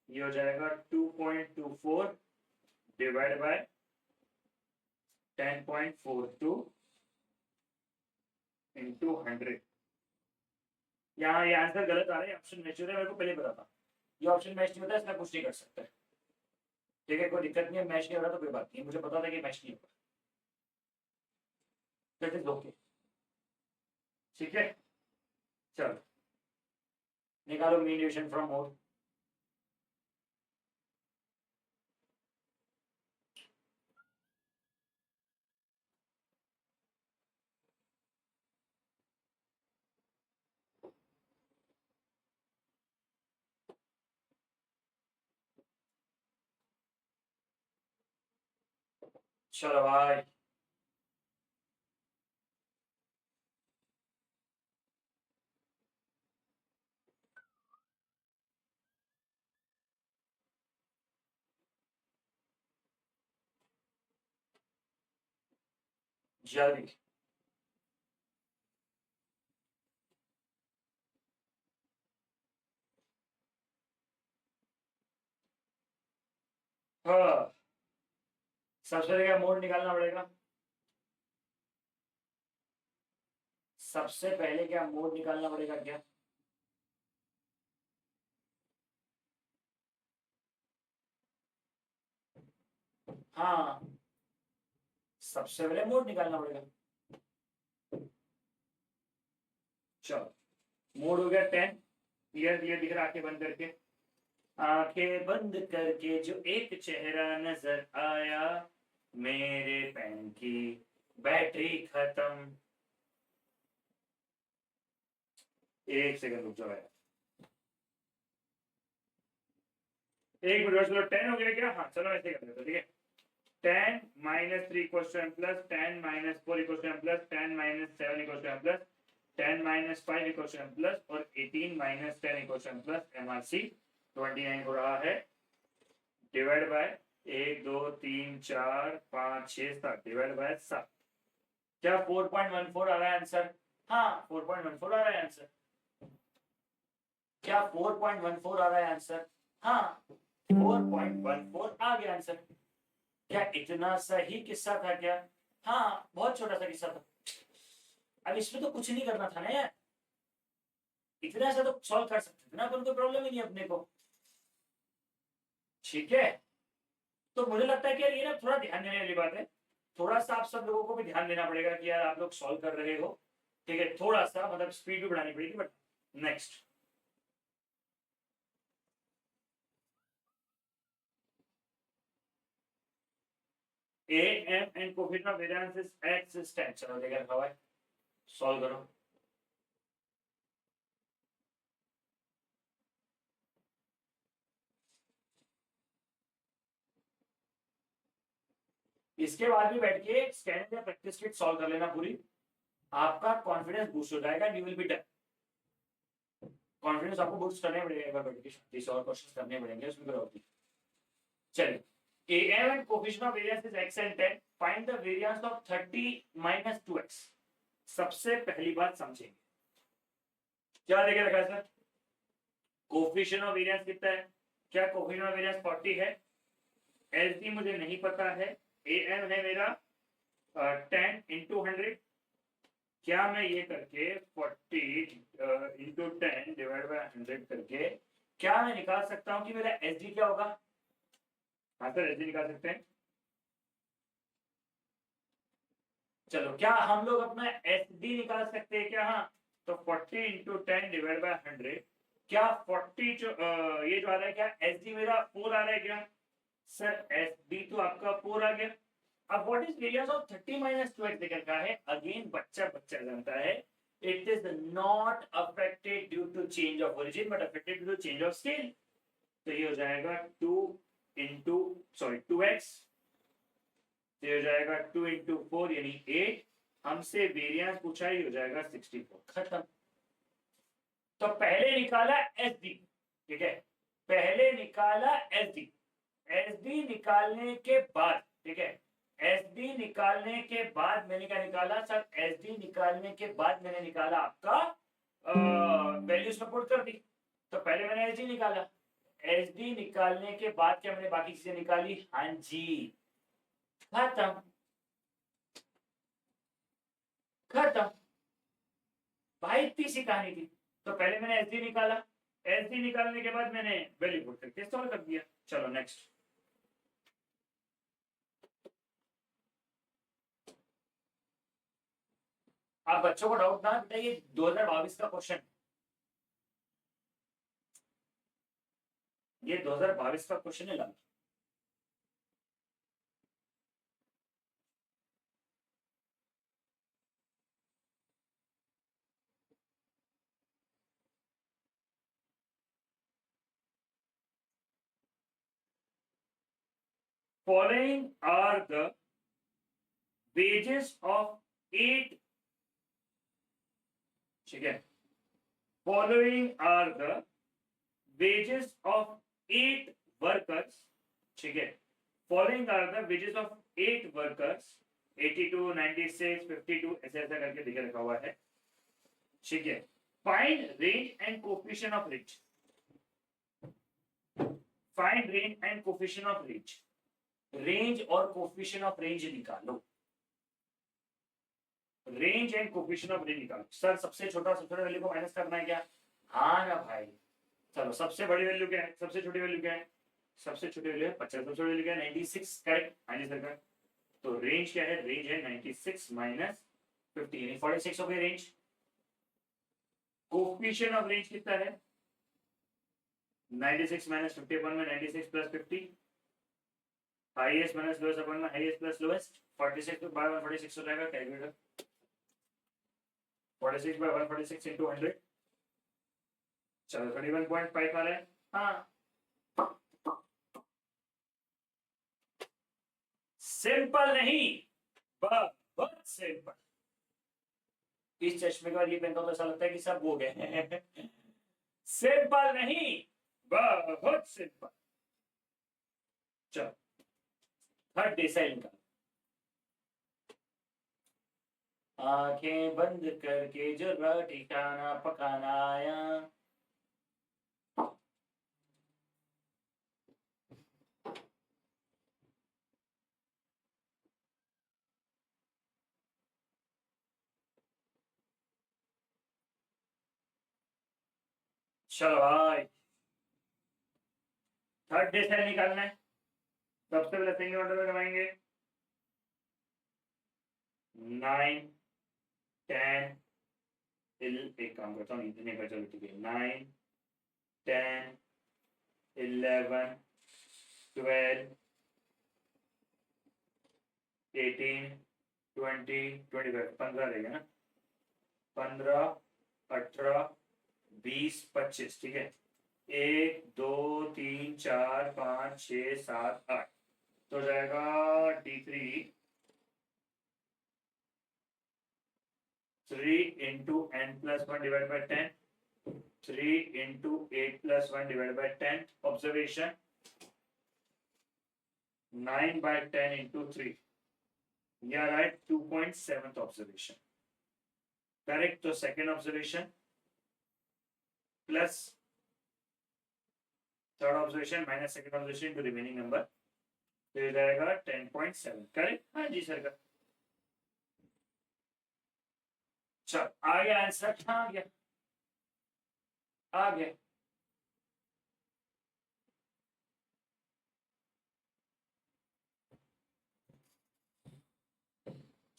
ये हो जाएगा 2.24 डिवाइड बाय 10.42 इंटू 100। यहाँ ये आंसर गलत आ रहा है, ऑप्शन मैच हो रहा है, मेरे को पहले पता था। ये ऑप्शन मैच नहीं होता, इसमें कुछ नहीं कर सकते। ठीक है, कोई दिक्कत नहीं है, मैच नहीं हो रहा तो कोई बात नहीं, मुझे पता था कि मैच नहीं होगा। दैट इज ओके, ठीक है। चलो, निकालो मीन डेविएशन फ्रॉम मोड। चलो भाई, जल्दी। हाँ, सबसे पहले क्या मोड निकालना पड़ेगा? सबसे पहले क्या मोड निकालना पड़ेगा क्या? हाँ, सबसे पहले मोड निकालना पड़ेगा। चलो, मोड हो गया 10। क्लियर क्लियर दिख रहा है? आंखें बंद करके, आंखें बंद करके जो एक चेहरा नजर आया, मेरे पेन की बैटरी खत्म। एक सेकंड रुक जाओ यार, एक मिनट। चलो 10 हो गया क्या? हाँ चलो ऐसे कर लेते हैं, ठीक है। 10 minus 3 equals to m plus 10 minus 4 equals to m plus 10 minus 7 equals to m plus 10 minus 5 equals to m plus और 18 minus 10 equals to m plus MRC 29 हो रहा है, डिवाइड बाय 1 2 3 4 5 6 7 डिवाइड बाय 7। क्या 4.14 आ रहा है आंसर? हाँ 4.14 आ रहा है आंसर। क्या 4.14 आ रहा है आंसर? हाँ 4.14 आ गया आंसर। क्या इतना सही किस्सा था क्या? हाँ बहुत छोटा सा किस्सा था। अब इसमें तो कुछ नहीं करना था ना यार, इतना सा तो सॉल्व कर सकते थे ना, कोई प्रॉब्लम ही नहीं अपने को। ठीक है, तो मुझे लगता है कि यार ये ना थोड़ा ध्यान देने वाली बात है। थोड़ा सा आप सब लोगों को भी ध्यान देना पड़ेगा कि यार आप लोग सॉल्व कर रहे हो। ठीक है, थोड़ा सा मतलब स्पीड भी बढ़ानी पड़ेगी। But next, A M and coefficient of variance is existent. चलो देखा रखा हुआ है, सॉल्व करो। इसके बाद भी बैठ के स्कैन या प्रैक्टिस किट सॉल्व कर लेना पूरी। आपका कॉन्फिडेंस बूस्ट हो जाएगा, you will be done. Confidence आपको बूस्ट करने पड़ेगा, एक बार बैठ के 30 और क्वेश्चंस करने पड़ेंगे उसमें कोई होती। चलिए, am and coefficient of variance is x and 10, find the variance of 30 minus 2x। सबसे पहली बात समझेंगे, क्या देखे रखा है सर? कोफिशिएंट ऑफ वेरिएंस कितना है? क्या कोफिशिएंट ऑफ वेरिएंस 40 है? एस डी मुझे नहीं पता है, ए एम है मेरा 10 इंटू 100। क्या मैं ये करके 40 इंटू 10 डिवाइड बाय 100 करके क्या मैं निकाल सकता हूँ कि मेरा एस डी क्या होगा? हाँ सर, एस डी निकाल सकते हैं। चलो, क्या हम लोग अपना एस डी निकाल सकते हैं क्या? हाँ, तो 40 इंटू 10 डिवाइड बाय 100। क्या 40 जो ये जो आ रहा है, क्या एस डी मेरा 4 आ रहा है क्या? सर एस डी तो आपका 4 आ गया। अब what is variance of 30 minus 2x देख रखा है, अगेन बच्चा बच्चा जानता है। It is not affected due to change of origin but affected due to change of scale. तो ये हो जाएगा 2 इंटू सॉरी 2x, तो ये हो जाएगा 2 इंटू 4 यानी 8। हमसे वेरिएंस पूछा, ही हो जाएगा 64। खत्म। तो पहले निकाला एस डी, ठीक है, पहले निकाला एस डी। एस डी निकालने के बाद, ठीक है, एस डी निकालने के बाद मैंने क्या निकाला सर? एस डी निकालने के बाद मैंने निकाला आपका वैल्यू सपोर्ट कर दी। तो पहले मैंने एस डी निकाला, एस डी निकालने के बाद क्या मैंने बाकी चीजें निकाली? हाँ जी, खत्म। खत्म भाई, इतनी सी कहानी थी। तो पहले मैंने एस डी निकाला, एस डी निकालने के बाद मैंने वैल्यू पुट करके सॉल्व कर दिया। चलो नेक्स्ट। आप बच्चों को डाउट ना बेटा, ये 2022 का क्वेश्चन, ये 2022 का क्वेश्चन है। Following are the wages of 8, ठीक है, following are the wages of 8 workers, ठीक है, following are the wages of 8 workers, 82, 96, 52 ऐसे ऐसा करके दिखे रखा हुआ है, ठीक है। Find range and coefficient of range, find range and coefficient of range, range और कोफिशिएंट ऑफ रेंज निकालो, range and coefficient of range निकालो। सर सबसे छोटा सबसे बड़ा वैल्यू को माइनस करना है क्या? हाँ ना भाई, चलो सबसे बड़ी वैल्यू क्या है, सबसे छोटी वैल्यू क्या है? सबसे छोटी वैल्यू है 50, सबसे बड़ी वैल्यू क्या है? 96, करेक्ट। हाँ जी सर का। तो रेंज क्या है? रेंज है 96 माइनस 50 यानी 46 हो गई रेंज। कोफिशिएंट ऑफ रेंज कितना है? 96 माइनस 50 अपन में 96 प्लस 50, हाईएस्ट माइनस लोएस्ट अपन में हाईएस्ट प्लस लोएस्ट, 46 तो बाय 146 हो जाएगा कैलकुलेटर, 46 by 146 into 100, चलो 31.5 आ रहा है। हाँ सिंपल नहीं, बहुत सिंपल। इस चश्मे का ये पहनता तो ऐसा लगता है कि सब हो गए। सिंपल नहीं, बहुत सिंपल। चलो थर्ड डिसाइड निकाल, आंखें बंद करके जो रोटी खाना पकाना आया। चलो भाई थर्ड डिसाइड निकालना है। सबसे पहले सिंगल ऑर्डर में करवाएंगे 9, 10, एक काम करता हूँ इतने का, चलो ठीक है, 9, 10, 11, 12, 18, 20, 25, 15 रहेगा ना, 15, 18, 20, 25, ठीक है। 1, 2, 3, 4, 5, 6, 7, 8 तो जाएगा D3 3 into n plus 1 divided by 10, 3 into 8 plus 1 divided by 10, observation 9 by 10 into 3, yeah right, 2.7th observation, correct। तो second observation plus third observation minus second observation into remaining number, तो ये जाएगा 10.7, करेक्ट। हाँ जी सर का। चल आ गया आंसर, आ गया आ गया।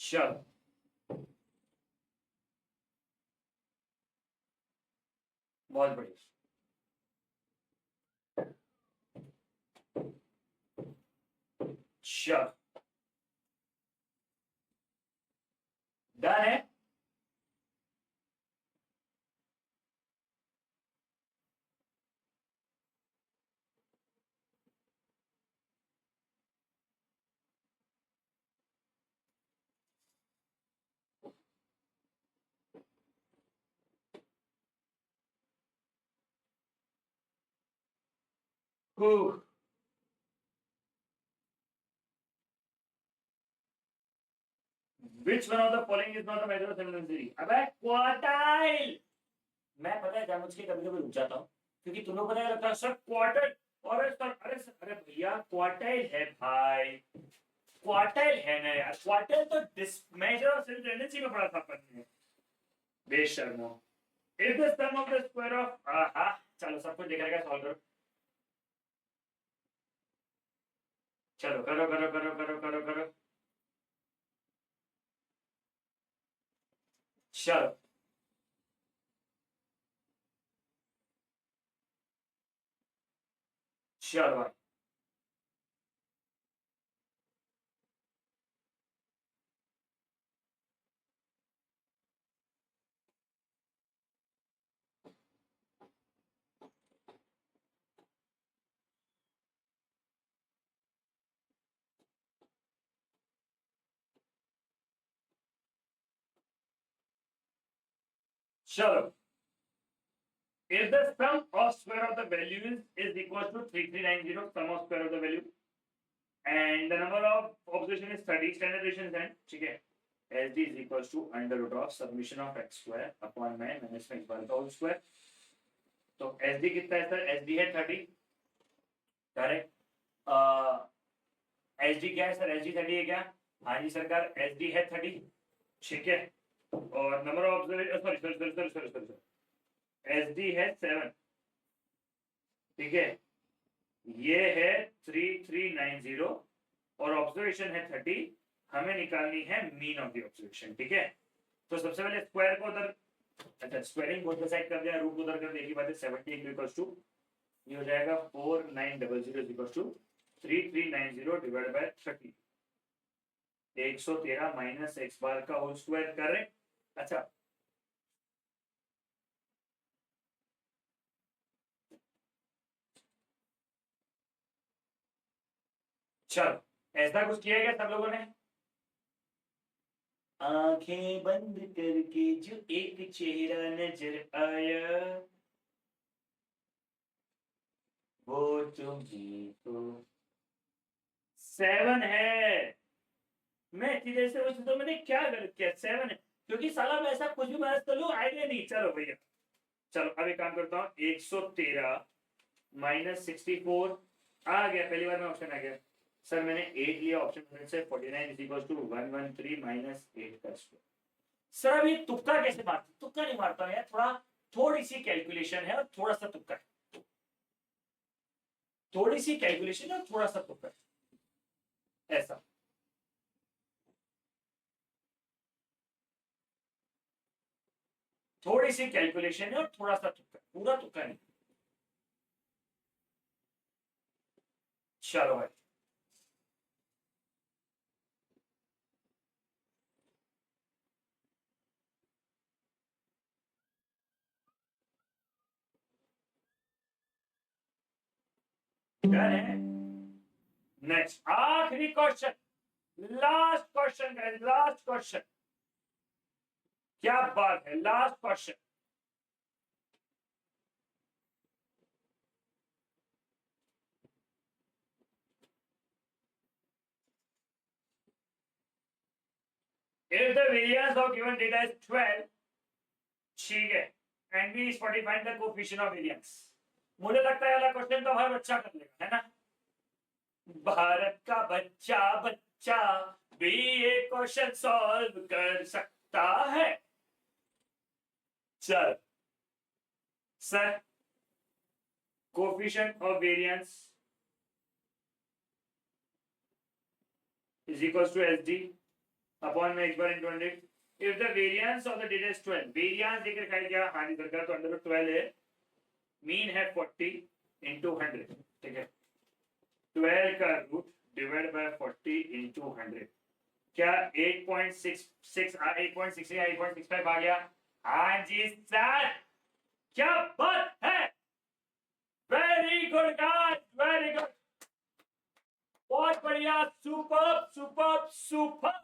चल बहुत बढ़िया। चल डन है। Which one of the following is not a measure of similarity? अबे क्वार्टाइल। मैं पता है जानबूझ के कभी कभी रुक जाता हूँ क्योंकि तुम लोग पता है लगता है सर क्वार्टर, और सर अरे भैया क्वार्टाइल है भाई, क्वार्टाइल है ना यार, क्वार्टाइल तो मेजर ऑफ सिमिलरिटी में पढ़ा था अपन ने, बेशर्मो। If the sum of the square of, आहा चलो सब कुछ देखा सॉल्व करो, चलो करो करो करो करो करो करो, चलो चलो भाई। चलो, if the sum of square of the values is equal to 3390, sum of square of the value, and the number of observation is 30, standard deviation is 10, ठीक है, SD is equals to under root of summation of x square upon में minus x bar का whole square. तो SD कितना है सर? SD है 30, करेक्ट. SD क्या है सर? SD 30 है क्या? हाँ जी सरकार, SD है 30, ठीक है. और number of observation, sorry, SD है 7, ठीक है. ये है 3390 और ऑब्जर्वेशन है 30. हमें निकालनी है मीन ऑफ द ऑब्जर्वेशन, ठीक है. तो सबसे पहले स्क्वायर को उधर, अच्छा स्क्वायरिंग को उधर साइड कर दिया, रूट उधर कर दिया, एक ही बात है. 70 इक्वल्स टू ये हो जाएगा 4900 equals to 3390 divide by 30, 113 minus X bar का होल स्क्वायर कर रहे. अच्छा, चलो ऐसा कुछ किया क्या सब लोगों ने? आंखें बंद करके जो एक चेहरा नजर आया वो तुम्ही हो. 7 है. मैं इतनी देर से पूछ तो मैंने क्या गलत किया? 7 है क्योंकि साला मैं ऐसा कुछ भी मैनेज कर लूं, आइडिया नहीं. चलो भैया, चलो अब एक काम करता हूँ. 113 माइनस 64 आ गया, पहली बार में ऑप्शन आ गया. सर मैंने 8 लिया ऑप्शन से. 49 इज इक्वल टू 113 माइनस 8 का स्क्वायर. सर अब ये तुक्का कैसे मारता? तुक्का नहीं मारता हूं यार, थोड़ी सी कैलकुलेशन है और थोड़ा सा तुक्का है. थोड़ी सी कैलकुलेशन है और थोड़ा सा तुक्का है. ऐसा थोड़ी सी कैलकुलेशन है और थोड़ा सा तुक्का, पूरा तुक्का नहीं. चलो भाई, डन है. नेक्स्ट आखिरी क्वेश्चन, लास्ट क्वेश्चन है, लास्ट क्वेश्चन. क्या बात है, last question. If the variance of given data is 12, ठीक है, and B is 40, find the coefficient of variance. मुझे लगता है वाला क्वेश्चन तो हर बच्चा कर लेगा, है ना? भारत का बच्चा बच्चा भी ये क्वेश्चन सॉल्व कर सकता है. चल sir, coefficient of variance is equals to SD upon x bar into 100. If the variance of the data is 12, variance देकर रखा क्या? हाँ जी सरकार, तो अंडर रूट 12 है, मीन है 40 into 100, ठीक है. 12 का रूट डिवाइड बाय 40 into 100, क्या 8.66 8.6 8.65 आ गया? हाँ जी सर, क्या बात है, very good guys, very good, बहुत बढ़िया, सुपर सुपर सुपर,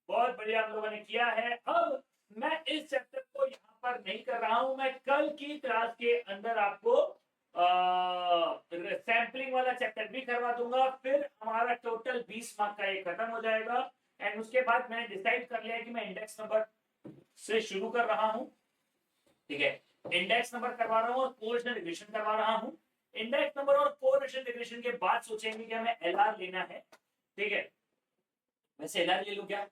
बहुत बढ़िया हम लोगों ने किया है. अब मैं इस चैप्टर को यहाँ पर नहीं कर रहा हूं, मैं कल की क्लास के अंदर आपको सैंपलिंग वाला चैप्टर भी करवा दूंगा. फिर हमारा टोटल 20 मार्क का ये खत्म हो जाएगा. एंड उसके बाद मैंने डिसाइड कर लिया कि मैं इंडेक्स नंबर से शुरू कर रहा हूं, ठीक है. इंडेक्स नंबर करवा रहा हूं और कोरिलेशन रिग्रेशन करवा रहा हूं. इंडेक्स नंबर और कोरिलेशन रिग्रेशन के बाद सोचेंगे कि हमें एलआर लेना है, ठीक है. वैसे एलआर ले लूं क्या?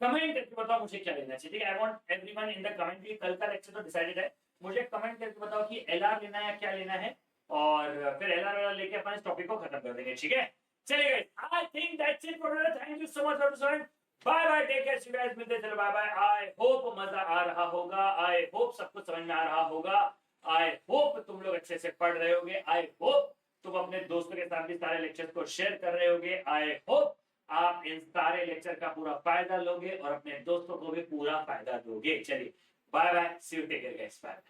कमेंट करके बताओ मुझे क्या लेना चाहिए, ठीक है. I want everyone in the comment. कल का लेक्चर तो डिसाइडेड है, मुझे कमेंट करके बताओ कि एलआर लेना है क्या लेना है, और फिर एलआर वाला लेके अपन इस टॉपिक को खत्म कर देंगे, ठीक है. चलिए guys, I think that's it for today. Thank you so much for student. Bye bye, take care, see you guys, मिलते हैं, चलो बाय बाय. आई होप मजा आ रहा होगा, आई होप सब कुछ समझ में आ रहा होगा, आई होप तुम लोग अच्छे से पढ़ रहे होगे, आई होप तुम अपने दोस्तों के साथ भी सारे लेक्चर्स को शेयर कर रहे होगे, आई होप आप इन सारे लेक्चर का पूरा फायदा लोगे और अपने दोस्तों को भी पूरा फायदा दोगे. चलिए bye bye, see you, take care guys, bye.